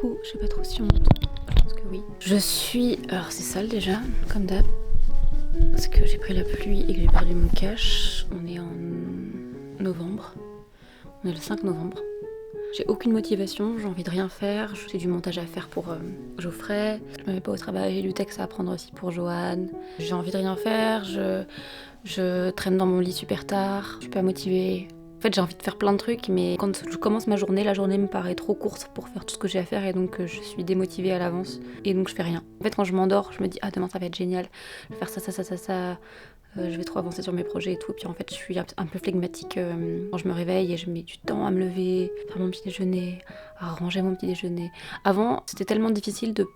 Coucou, je sais pas trop si on m'entend, je pense que oui. Je suis... Alors c'est sale déjà, comme d'hab, parce que j'ai pris la pluie et que j'ai perdu mon cache. On est en novembre, on est le 5 novembre. J'ai aucune motivation, j'ai envie de rien faire, j'ai du montage à faire pour Geoffrey, je me mets pas au travail, j'ai du texte à apprendre aussi pour Joanne. J'ai envie de rien faire, je traîne dans mon lit super tard, je suis pas motivée. En fait, j'ai envie de faire plein de trucs, mais quand je commence ma journée, la journée me paraît trop courte pour faire tout ce que j'ai à faire et donc je suis démotivée à l'avance et donc je fais rien. En fait, quand je m'endors, je me dis « Ah, demain ça va être génial, je vais faire ça, je vais trop avancer sur mes projets et tout. » Puis en fait, je suis un peu flegmatique quand je me réveille et je mets du temps à me lever, faire mon petit déjeuner, à ranger mon petit déjeuner. Avant, c'était tellement difficile de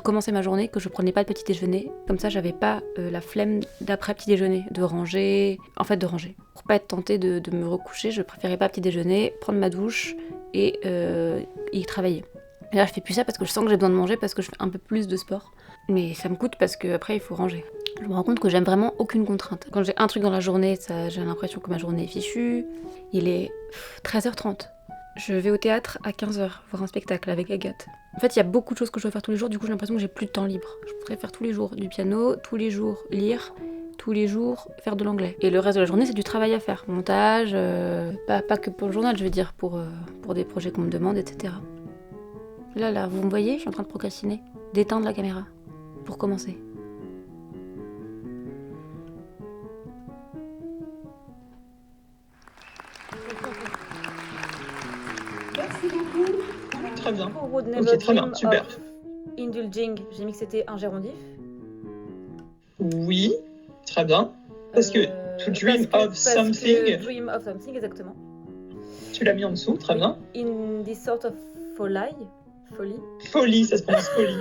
commencer ma journée que je prenais pas de petit déjeuner. Comme ça, j'avais pas la flemme d'après petit déjeuner, de ranger. Pour pas être tentée de me recoucher, je préférais pas petit déjeuner, prendre ma douche et y travailler. Et là, je fais plus ça parce que je sens que j'ai besoin de manger, parce que je fais un peu plus de sport. Mais ça me coûte parce qu'après, il faut ranger. Je me rends compte que j'aime vraiment aucune contrainte. Quand j'ai un truc dans la journée, j'ai l'impression que ma journée est fichue. Il est 13h30. Je vais au théâtre à 15h, voir un spectacle avec Agathe. En fait, il y a beaucoup de choses que je dois faire tous les jours, du coup j'ai l'impression que j'ai plus de temps libre. Je pourrais faire tous les jours du piano, tous les jours lire, tous les jours faire de l'anglais. Et le reste de la journée, c'est du travail à faire. Montage, pas que pour le journal, je veux dire, pour des projets qu'on me demande, etc. Là, vous me voyez, je suis en train de procrastiner. D'éteindre la caméra, pour commencer. Merci beaucoup. Très bien. Ok, très bien, super. Indulging, j'ai mis que c'était un gérondif. Oui, très bien. Parce que to dream of something. Dream of something, exactement. Tu l'as mis en dessous, très bien. In this sort of folie. Folie, ça se prononce folie.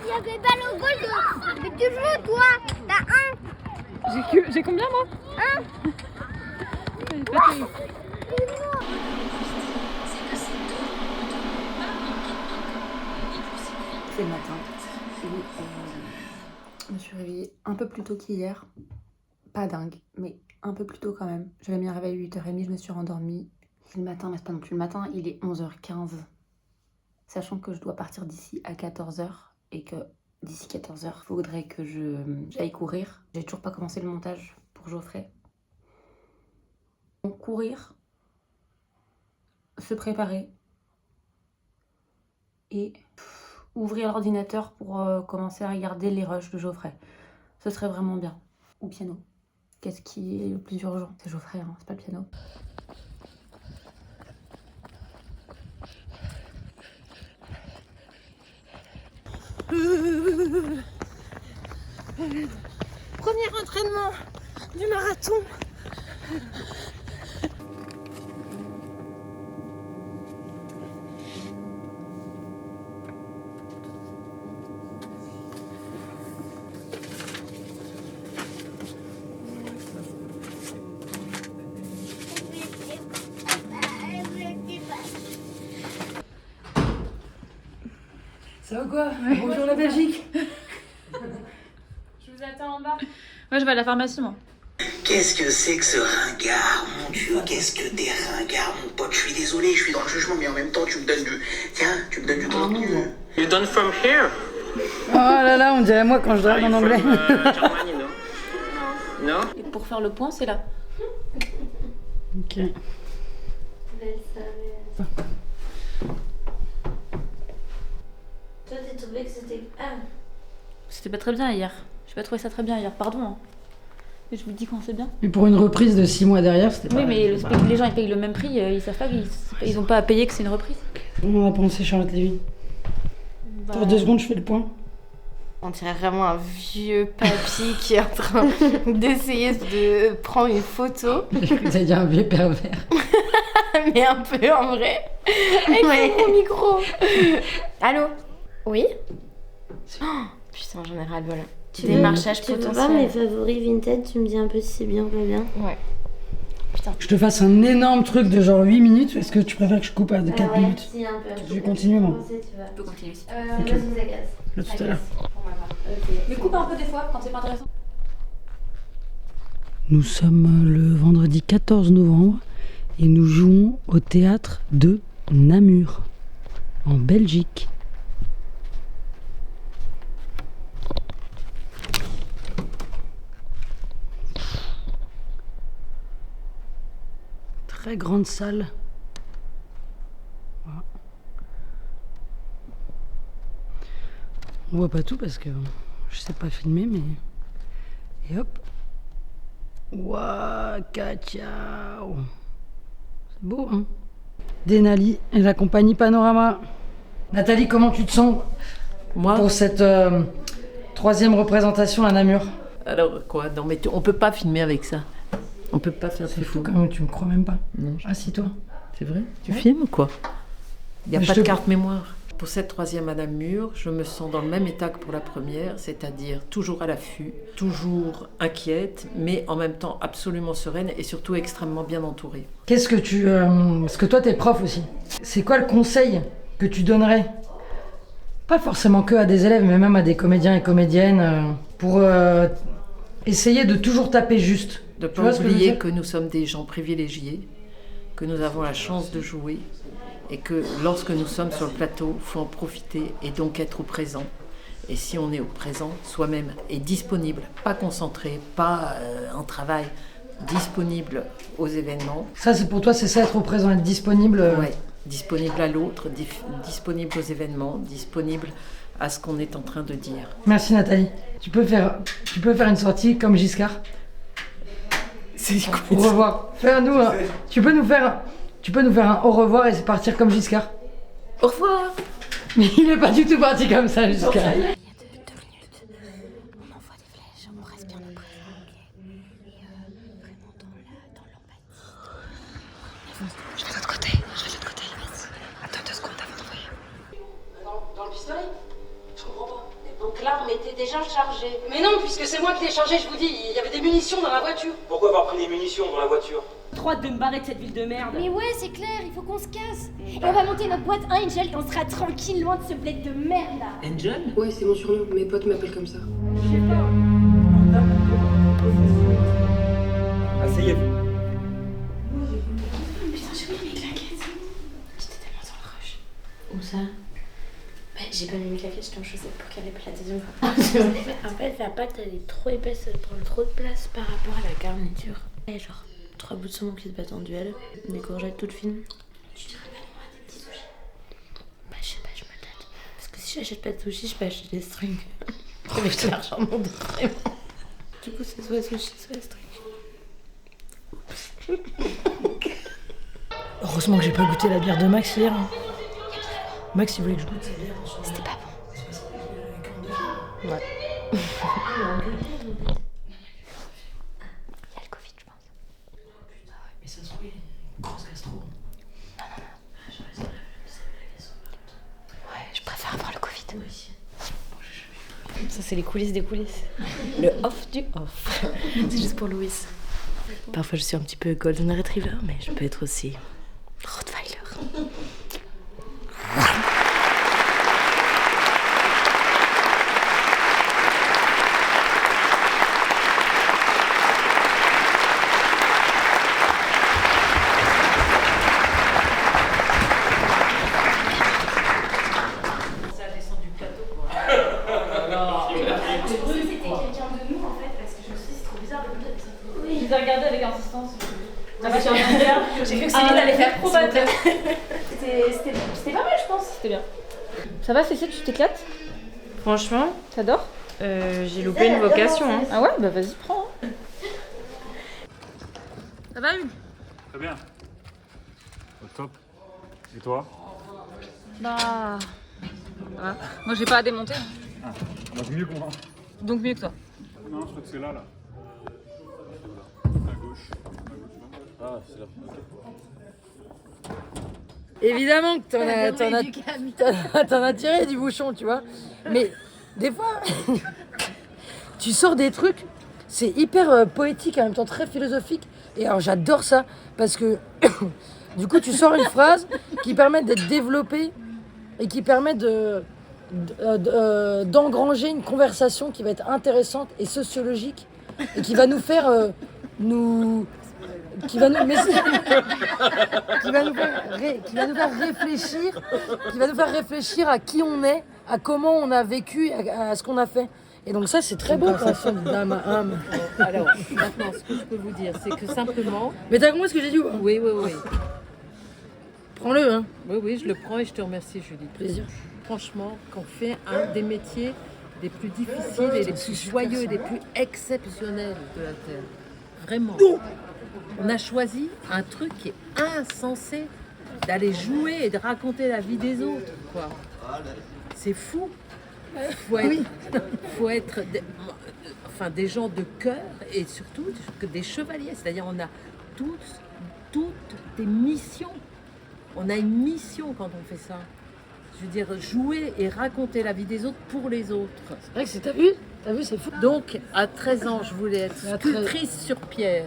Il y avait balle au goal mais tu joues toi, t'as un. J'ai combien moi? Un. C'est le matin et je me suis réveillée un peu plus tôt qu'hier. Pas dingue, mais un peu plus tôt quand même. J'avais mis un réveil à 8h30, je me suis rendormie. C'est le matin, mais c'est pas non plus le matin, il est 11h15. Sachant que je dois partir d'ici à 14h et que d'ici 14h, il faudrait que j'aille courir. J'ai toujours pas commencé le montage pour Geoffrey. Donc courir, se préparer et ouvrir l'ordinateur pour commencer à regarder les rushs de Geoffrey. Ce serait vraiment bien. Ou piano. Qu'est-ce qui est le plus urgent? C'est Geoffrey, hein, c'est pas le piano. Premier entraînement du marathon. Ça va quoi? Ouais. Bonjour la Belgique. Je vous attends en bas. Ouais, je vais à la pharmacie, moi. Qu'est-ce que c'est que ce ringard, mon Dieu? Qu'est-ce que t'es ringard, mon pote? Je suis désolé, je suis dans le jugement, mais en même temps, tu me donnes du... Tiens, tu me donnes du contenu. You done from here? Oh là là, on dirait moi quand je drague en anglais. Germany, no? No? Et pour faire le point, c'est là. Ok. Toi, t'as trouvé que c'était. Ah. C'était pas très bien hier. J'ai pas trouvé ça très bien hier, pardon. Hein. Mais je me dis quand c'est bien. Mais pour une reprise de 6 mois derrière, c'était pas... Oui, mais les gens ils payent le même prix, ils savent pas qu'ils ont pas à payer que c'est une reprise. On a pensé Charlotte Lévy. Pour 2 secondes, je fais le point. On dirait vraiment un vieux papy qui est en train d'essayer de prendre une photo. J'ai cru que t'allais dire un vieux pervers. Mais un peu en vrai. Avec mon micro. Allô? Oui? Oh, putain, j'en ai ras le bol. Démarchage Tu veux potentiel. pas mes favoris vintage, tu me dis un peu si c'est bien ou pas bien? Ouais. Putain. Je te fasse un énorme truc de genre 8 minutes, est-ce que tu préfères que je coupe à 4 ouais, minutes? Si, un peu. Je vais continuer moi. Tu peux continuer aussi. Vas-y, ça casse. Là tout à l'heure. Ok. Mais coupe un peu des fois quand c'est pas intéressant. Nous sommes le vendredi 14 novembre et nous jouons au théâtre de Namur, en Belgique. Très grande salle. Voilà. On voit pas tout parce que je sais pas filmer, mais... Et hop. Ouah, ciao. C'est beau, hein. Denali et la compagnie Panorama. Nathalie, comment tu te sens Moi pour cette troisième représentation à Namur? Alors quoi? Non mais on peut pas filmer avec ça. On peut pas faire C'est plus fou fou. quand même, tu me crois même pas. Non. Assis-toi. C'est vrai? Tu filmes ou quoi? Il n'y a Mais pas je de te- carte mémoire. Pour cette troisième à Namur, je me sens dans le même état que pour la première, c'est-à-dire toujours à l'affût, toujours inquiète, mais en même temps absolument sereine et surtout extrêmement bien entourée. Qu'est-ce que tu... parce que toi, t'es prof aussi. C'est quoi le conseil que tu donnerais? Pas forcément que à des élèves, mais même à des comédiens et comédiennes, pour essayer de toujours taper juste. De ne Tu pas vois ce que je veux oublier dire que nous sommes des gens privilégiés, que nous avons la chance de jouer et que lorsque nous sommes sur le plateau, il faut en profiter et donc être au présent. Et si on est au présent, soi-même est disponible, pas concentré, pas en travail, disponible aux événements. Ça, c'est pour toi, c'est ça, être au présent, être disponible. Ouais, disponible à l'autre, disponible aux événements, disponible à ce qu'on est en train de dire. Merci Nathalie. Tu peux faire une sortie comme Giscard. C'est Au revoir. Fais-nous un... Tu peux nous faire un au revoir et c'est partir comme Giscard. Au revoir. Mais il est pas du tout parti comme ça, Giscard. On envoie des flèches, on reste bien au présent, ok. Et vraiment dans l'empathie. Je vais de l'autre côté, vas-y. Attends 2 secondes avant d'envoyer. Dans le pistolet? Je comprends pas. Donc l'arme était déjà chargée. Mais non, puisque c'est moi qui l'ai chargée, je vous dis, il y avait des munitions dans la voiture. Pourquoi avoir pris des munitions dans la voiture? Trop hâte de me barrer de cette ville de merde. Mais ouais, c'est clair, il faut qu'on se casse. Et on va monter notre boîte Angel et on sera tranquille loin de ce bled de merde là. Angel? Ouais, c'est mon surnom, mes potes m'appellent comme ça. Asseyez-vous. Putain, j'ai mis mes claquettes. J'étais tellement dans le rush. Où ça? Bah, j'ai pas mis mes claquettes, j'étais en chaussette pour qu'elle ait pas la deuxième fois. En fait, la pâte elle est trop épaisse, elle prend trop de place par rapport à la garniture. Et genre, 3 bouts de saumon qui se battent en duel, des courgettes toutes fines. Tu dirais pas moi des petits sushis? Bah, je sais pas, je me tâte. Parce que si j'achète pas de sushi, je peux acheter des strings. Avec l'argent mon dos, vraiment. Du coup, c'est soit sushi, soit string. Heureusement que j'ai pas goûté la bière de Max hier. Max, il voulait que je goûte sa bière. C'était pas bon. Ouais. Il y a le Covid, je pense. Mais ça se trouve, il y a une grosse gastro. Ouais, je préfère avoir le Covid. Moi aussi. Ça, c'est les coulisses des coulisses. Le off du off. C'est juste pour Louis. Parfois, je suis un petit peu Golden Retriever, mais je peux être aussi Rottweiler. Je les ai regardés avec insistance. J'ai cru que Céline allait faire probateur. C'était pas mal, je pense. C'était bien. Ça va, Cécile, tu t'éclates? Franchement, T'adores? j'ai loupé une vocation. Hein. Ah ouais, bah vas-y, prends. Ça va, Hugues? Très bien. Au top. Et toi? Bah. Ça va. Moi, j'ai pas à démonter. Ah, donc mieux que moi. Donc mieux que toi. Non, je crois que c'est là, là. À gauche. Ah, c'est là. Ok. Évidemment que t'en as tiré du bouchon, tu vois. Mais des fois, tu sors des trucs, c'est hyper poétique, en même temps très philosophique. Et alors j'adore ça, parce que du coup tu sors une phrase qui permet d'être développée et qui permet d'engranger une conversation qui va être intéressante et sociologique et qui va nous faire nous qui va nous, mais si, qui va nous faire réfléchir à qui on est, à comment on a vécu, à ce qu'on a fait. Et donc ça, c'est très beau quand ça d'âme à âme. Alors, maintenant, ce que je peux vous dire, c'est que simplement... Mais t'as compris ce que j'ai dit ou pas? Oui. Prends-le, hein. Oui, je le prends et je te remercie, Julie. Plaisir. Franchement, qu'on fait un des métiers les plus difficiles et les plus joyeux et les plus exceptionnels de la Terre. Vraiment. On a choisi un truc qui est insensé, d'aller jouer et de raconter la vie des autres, quoi. C'est fou. Faut être des gens de cœur et surtout des chevaliers. C'est-à-dire on a toutes des missions. On a une mission quand on fait ça. Je veux dire, jouer et raconter la vie des autres pour les autres. C'est vrai que t'as vu, c'est fou. Donc, à 13 ans, je voulais être sculptrice sur pierre.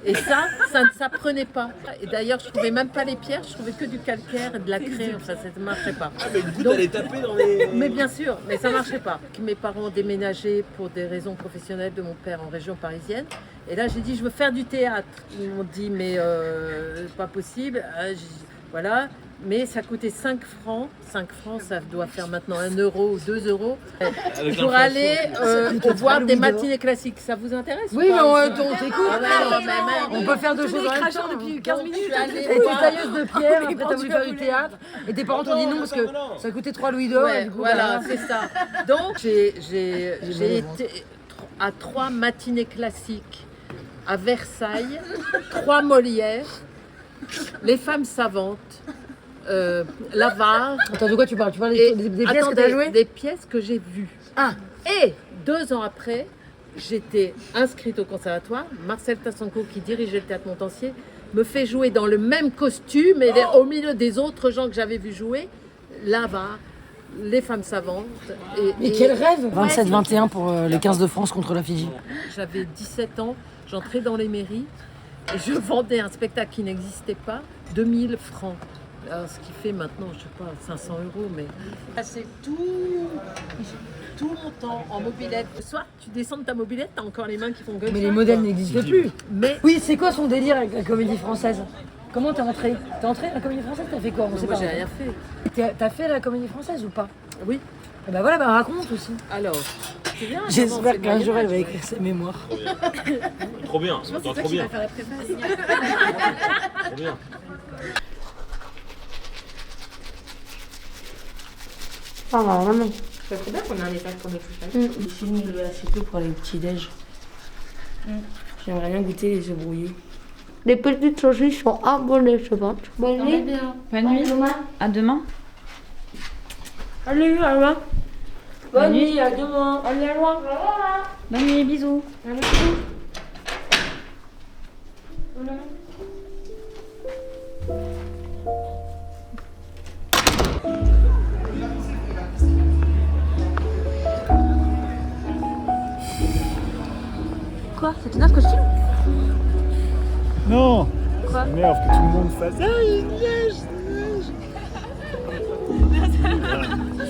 Et ça ne s'apprenait pas. Et d'ailleurs, je trouvais même pas les pierres, je trouvais que du calcaire et de la craie. Enfin, ça ne marchait pas. Ah, mais du coup, t'allais taper dans les... Mais bien sûr, mais ça ne marchait pas. Mes parents ont déménagé pour des raisons professionnelles de mon père en région parisienne. Et là, j'ai dit, je veux faire du théâtre. Ils m'ont dit, mais pas possible. Voilà. Mais ça coûtait 5 francs. 5 francs, ça doit faire maintenant 1 euro ou 2 euros. Pour aller voir des matinées classiques. Ça vous intéresse? Oui, mais on t'écoute. On peut faire 2 choses en même temps. Depuis 15 minutes. Elle était tailleuse de pierre, après t'as voulu faire du théâtre. Et tes parents t'ont dit non parce que ça coûtait 3 louis d'or. Ouais, voilà, c'est ça. Donc j'ai été à 3 matinées classiques à Versailles, 3 Molières, Les Femmes Savantes, L'Avare. Attends, de quoi tu parles? Tu parles des pièces que t'as jouées? Des pièces que j'ai vues. Ah. Et 2 ans après, j'étais inscrite au conservatoire. Marcel Tassenko, qui dirigeait le théâtre Montansier, me fait jouer dans le même costume et au milieu des autres gens que j'avais vu jouer, L'Avare, Les Femmes Savantes. Mais quel rêve! 27-21 pour les 15 de France contre la Fidji. J'avais 17 ans, j'entrais dans les mairies et je vendais un spectacle qui n'existait pas, 2000 francs. Alors, ce qui fait maintenant, je sais pas, 500 €, mais c'est tout mon temps en mobilette. Soit tu descends de ta mobilette, t'as encore les mains qui font gueule. Mais les modèles n'existent plus. Mais oui, c'est quoi son délire avec la comédie française? Comment t'es entrée? T'es entrée à la comédie française? T'as fait quoi? On sait moi, pas. j'ai rien fait. T'as fait la comédie française ou pas? Oui. Et bah voilà, bah raconte aussi. Alors, c'est bien. J'espère qu'un jour elle va écrire ses mémoires. Trop bien. Je pense que c'est toi trop qui bien. vas faire la préface. Trop bien. Ah, vraiment. Ça serait bien qu'on ait un étage comme le couchage. Sinon, je vais assister pour aller au petit-déj. J'aimerais bien goûter les œufs brouillés. Les petites saucisses sont abonnées, je pense. Bonne nuit. Bonne nuit. À demain. Allez, à demain. Bonne nuit, à demain. Allez, à loin. Bonne nuit, bisous. Quoi? C'est un costume? Non. Quoi? Ça m'énerve que tout le monde fasse. Ah, il neige,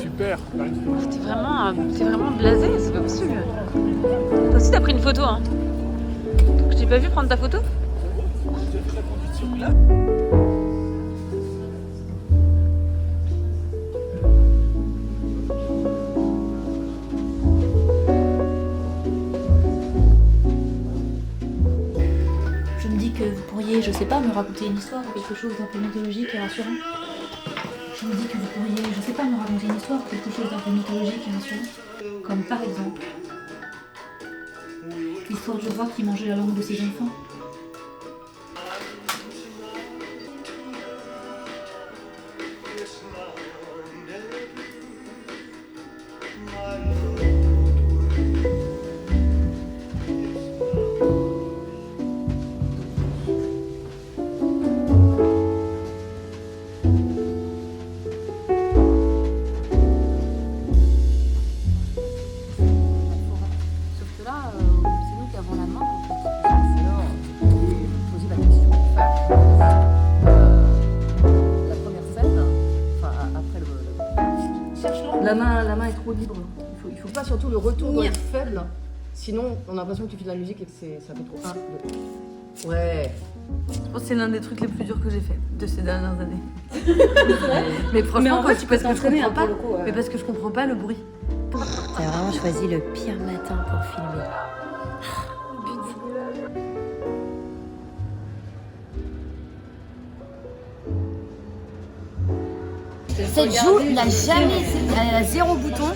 super. T'es vraiment blasé, c'est pas possible. Toi aussi t'as pris une photo, hein? Je t'ai pas vu prendre ta photo? Je me dis que vous pourriez, je sais pas, me raconter une histoire ou quelque chose d'un peu mythologique et rassurant. Je me dis que vous pourriez, je sais pas, me raconter une histoire ou quelque chose d'un peu mythologique et rassurant. Comme par exemple, l'histoire de roi qui mangeait la langue de ses enfants. La main est trop libre. Il faut pas surtout le retour doit être faible. Sinon, on a l'impression que tu fais de la musique et que ça fait trop. 1, 2. Ouais. Je pense que c'est l'un des trucs les plus durs que j'ai fait de ces dernières années. Mais franchement, parce que je comprends pas. Mais parce que je comprends pas le bruit. T'as vraiment choisi le pire matin pour filmer. Cette joue, elle a 0 bouton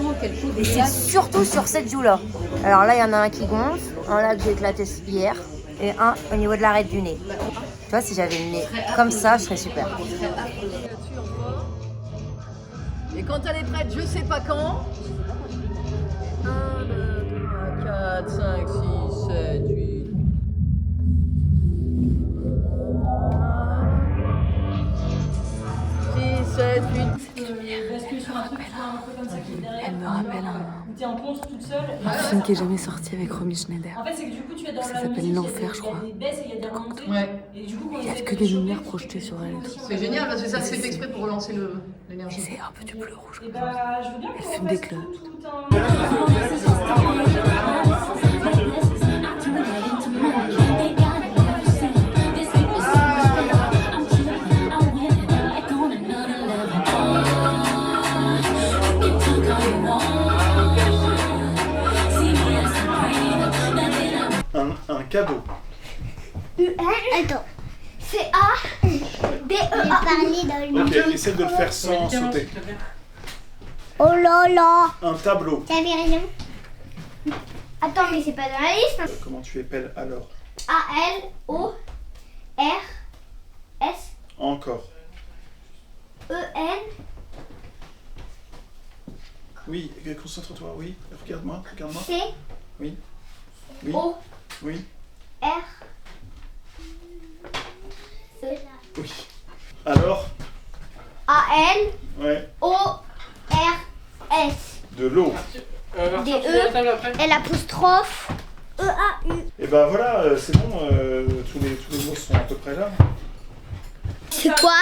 et c'est surtout sur cette joue-là. Alors là, il y en a un qui gonfle, un là que j'ai éclaté hier et un au niveau de l'arête du nez. Tu vois, si j'avais le nez comme ça, je serais super. Et quand elle est prête, je sais pas quand. 1, 2, 3, 4, 5, 6, 7, 8. Elle me rappelle un film qui est jamais sorti avec Romy Schneider. En fait, c'est que du coup, tu es dans Ça la s'appelle musique, L'Enfer, je il y a crois. des baisses et il y a des remontées. Ouais. Et du coup, quand Il y a que des lumières projetées sur elle. C'est génial parce que ça se fait exprès pour relancer l'énergie. C'est un peu du bleu rouge. Et bah, je veux bien Elle qu'on fume des fasse clopes. tout un... Un cadeau. Attends. C'est A. B-E-A. Ok, essaie de le faire sans sauter. Oh là là. Un tableau. T'avais rien. Attends, mais c'est pas dans la liste. Comment tu épelles alors? A-L-O-R-S. Encore. E-N. Oui, concentre-toi, oui. Regarde-moi. C. Oui. Oui. O. Oui. R. E. Oui. Alors? A-L. Ouais. O-R-S. De l'eau. D-E. L'apostrophe. E-A-U. Et ben voilà, c'est bon, tous les mots sont à peu près là. C'est quoi?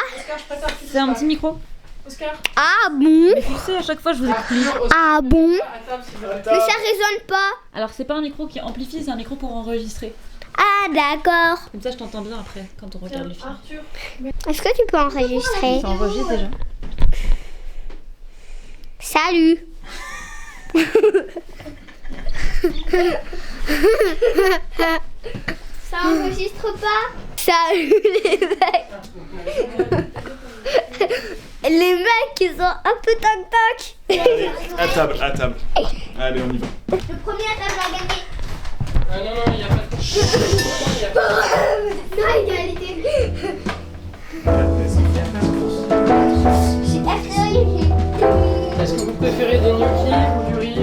C'est un petit micro. Oscar. Ah bon? Mais tu sais, à chaque fois je vous explique. Ah bon? Mais ça résonne pas. Alors c'est pas un micro qui amplifie, c'est un micro pour enregistrer. Ah d'accord. Comme ça je t'entends bien après quand on regarde le film. Arthur. Est-ce que tu peux enregistrer? Ça enregistre déjà. Salut. Ça enregistre pas? Salut les mecs. Les mecs ils sont un peu tac-tac. Allez, à table, à table. Allez, on y va. Le premier à table a gagné. Ah non, il n'y a pas de... Non, égalité. Est-ce que vous préférez des gnocchis ou du riz